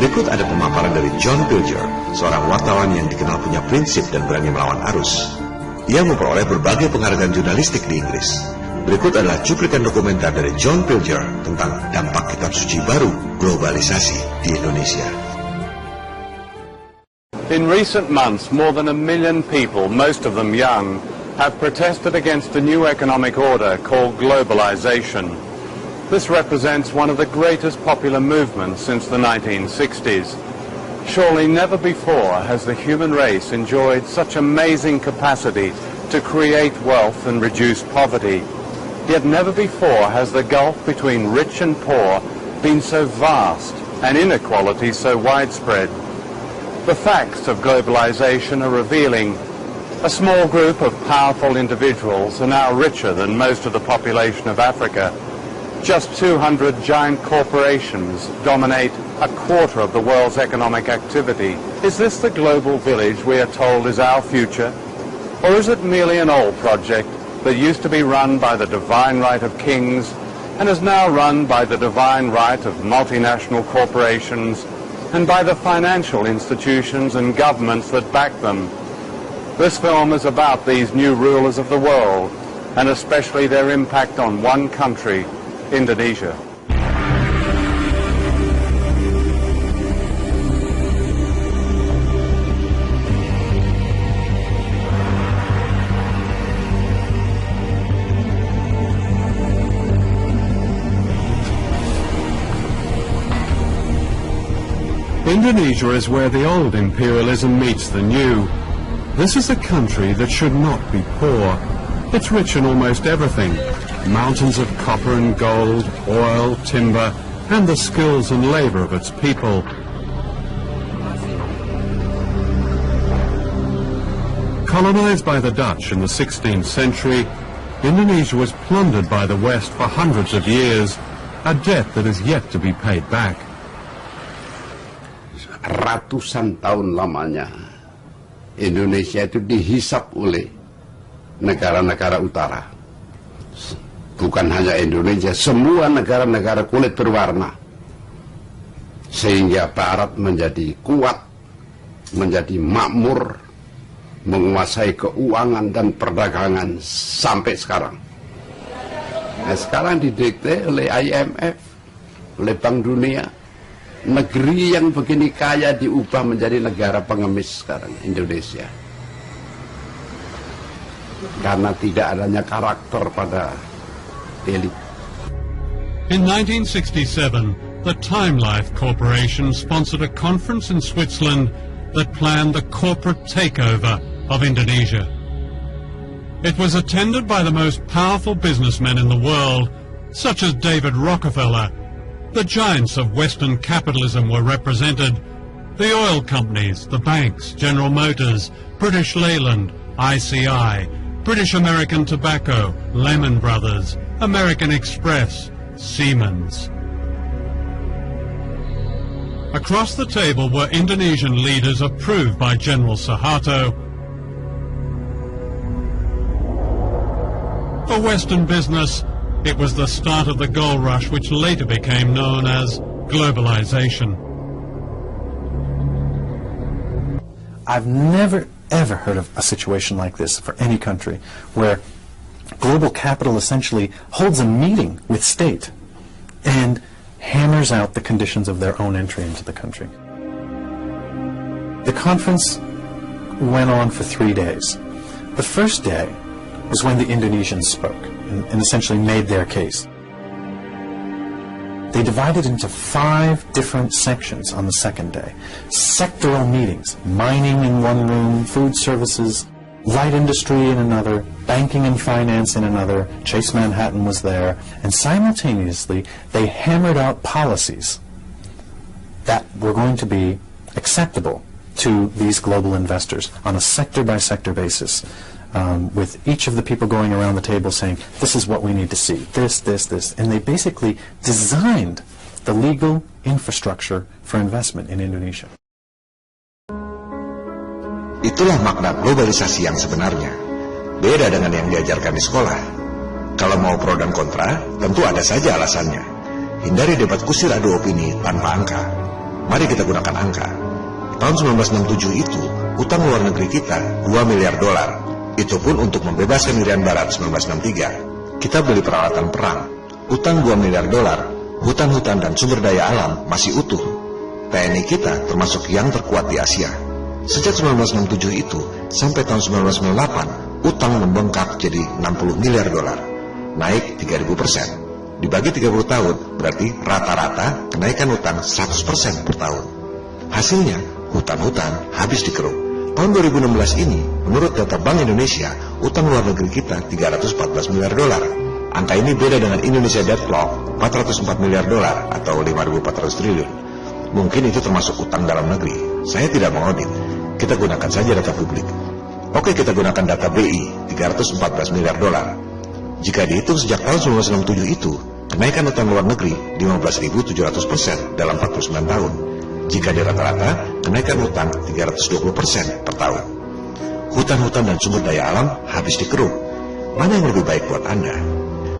Berikut ada pemaparan dari John Pilger, seorang wartawan yang dikenal punya prinsip dan berani melawan arus. Ia memperoleh berbagai penghargaan jurnalistik di Inggris. Berikut adalah cuplikan dokumenter dari John Pilger tentang dampak kitab suci baru globalisasi di Indonesia. In recent months, more than 1 million people, most of them young, have protested against a new economic order called globalization. This represents one of the greatest popular movements since the 1960s. Surely never before has the human race enjoyed such amazing capacity to create wealth and reduce poverty. Yet never before has the gulf between rich and poor been so vast and inequality so widespread. The facts of globalization are revealing. A small group of powerful individuals are now richer than most of the population of Africa. Just 200 giant corporations dominate a quarter of the world's economic activity. Is this the global village we are told is our future? Or is it merely an old project that used to be run by the divine right of kings and is now run by the divine right of multinational corporations and by the financial institutions and governments that back them? This film is about these new rulers of the world, and especially their impact on one country, Indonesia. Indonesia is where the old imperialism meets the new. This is a country that should not be poor. It's rich in almost everything. Mountains of copper and gold, oil, timber, and the skills and labor of its people. Colonized by the Dutch in the 16th century, Indonesia was plundered by the West for hundreds of years, a debt that is yet to be paid back. Ratusan tahun lamanya Indonesia itu dihisap oleh negara-negara utara. Bukan hanya Indonesia, semua negara-negara kulit berwarna. Sehingga Barat menjadi kuat, menjadi makmur, menguasai keuangan dan perdagangan sampai sekarang. Nah, sekarang didikte oleh IMF, oleh Bank Dunia. Negeri yang begini kaya diubah menjadi negara pengemis sekarang, Indonesia. Karena tidak adanya karakter pada elit. In 1967, the Time Life Corporation sponsored a conference in Switzerland that planned the corporate takeover of Indonesia. It was attended by the most powerful businessmen in the world, such as David Rockefeller. The giants of Western capitalism were represented. The oil companies, the banks, General Motors, British Leyland, ICI, British American Tobacco, Lehman Brothers, American Express, Siemens. Across the table were Indonesian leaders approved by General Suharto. For Western business, it was the start of the gold rush which later became known as globalization. I've never ever heard of a situation like this for any country, where global capital essentially holds a meeting with state and hammers out the conditions of their own entry into the country. The conference went on for 3 days. The first day was when the Indonesians spoke and essentially made their case. They divided into 5 different sections on the second day. Sectoral meetings, mining in one room, food services, light industry in another, banking and finance in another. Chase Manhattan was there. And simultaneously, they hammered out policies that were going to be acceptable to these global investors on a sector-by-sector basis. With each of the people going around the table saying, this is what we need to see, this. And they basically designed the legal infrastructure for investment in Indonesia. Itulah makna globalisasi yang sebenarnya. Beda dengan yang diajarkan di sekolah. Kalau mau pro dan kontra, tentu ada saja alasannya. Hindari debat kusir adu opini tanpa angka. Mari kita gunakan angka. Tahun 1967 itu, utang luar negeri kita 2 miliar dolar. Itu pun untuk membebaskan Irian Barat 1963. Kita beli peralatan perang. Utang 2 miliar dolar, hutan-hutan dan sumber daya alam masih utuh. TNI kita termasuk yang terkuat di Asia. Sejak 1967 itu, sampai tahun 1998, utang membengkak jadi 60 miliar dolar. Naik 3000%. Dibagi 30 tahun, berarti rata-rata kenaikan utang 100% per tahun. Hasilnya, hutan-hutan habis dikeruk. Tahun 2016 ini, menurut data Bank Indonesia, utang luar negeri kita 314 miliar dolar. Angka ini beda dengan Indonesia Debt Clock, 404 miliar dolar atau 5.400 triliun. Mungkin itu termasuk utang dalam negeri. Saya tidak mengaudit. Kita gunakan saja data publik. Oke, kita gunakan data BI, 314 miliar dolar. Jika dihitung sejak tahun 1967 itu, kenaikan utang luar negeri 15.700% dalam 49 tahun. Jika di rata-rata, kenaikan utang 320% per tahun. Hutan-hutan dan sumber daya alam habis dikeruk. Mana yang lebih baik buat Anda?